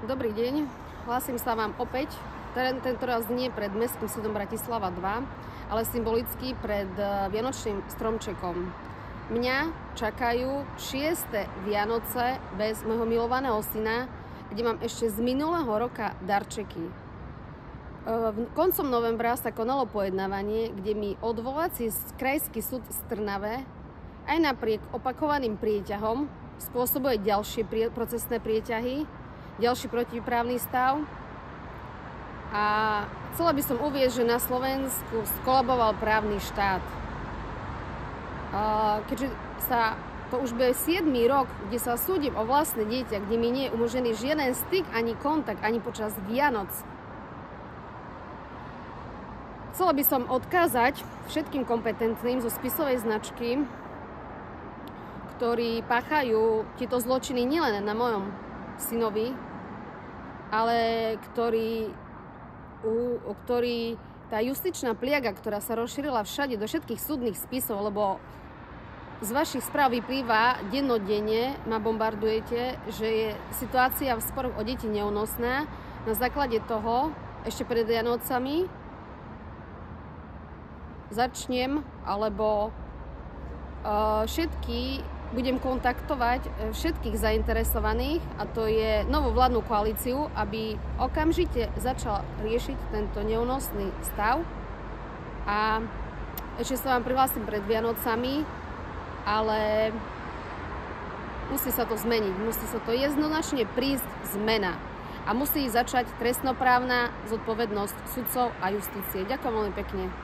Dobrý deň, hlásim sa vám opäť, tentoraz nie pred Mestským súdom Bratislava 2, ale symbolicky pred Vianočným stromčekom. Mňa čakajú 6. Vianoce bez môjho milovaného syna, kde mám ešte z minulého roka darčeky. Koncom novembra sa konalo pojednávanie, kde mi odvolací krajský súd v Trnave aj napriek opakovaným prieťahom spôsobuje ďalšie procesné prieťahy, ďalší protiprávny stav. A chcela by som uvieť, že na Slovensku skolaboval právny štát. Keďže sa to už bude 7. rok, kde sa súdim o vlastné dieťa, kde mi nie je umožnený žiaden styk ani kontakt, ani počas Vianoc. Chcela by som odkázať všetkým kompetentným zo spisovej značky, ktorí páchajú tieto zločiny nielen na mojom synovi, ale ktorý tá justičná pliaga, ktorá sa rozšírila všade do všetkých súdnych spisov, lebo z vašich správ vyplýva dennodenne, ma bombardujete, že je situácia v sporoch o deti neúnosná. Na základe toho ešte pred Vianocami začnem, alebo budem kontaktovať všetkých zainteresovaných, a to je novú vládnu koalíciu, aby okamžite začal riešiť tento neúnosný stav. A ešte sa vám prihlásim pred Vianocami, ale musí sa to zmeniť, musí sa to jednoznačne prísť zmena. A musí začať trestnoprávna zodpovednosť sudcov a justície. Ďakujem veľmi pekne.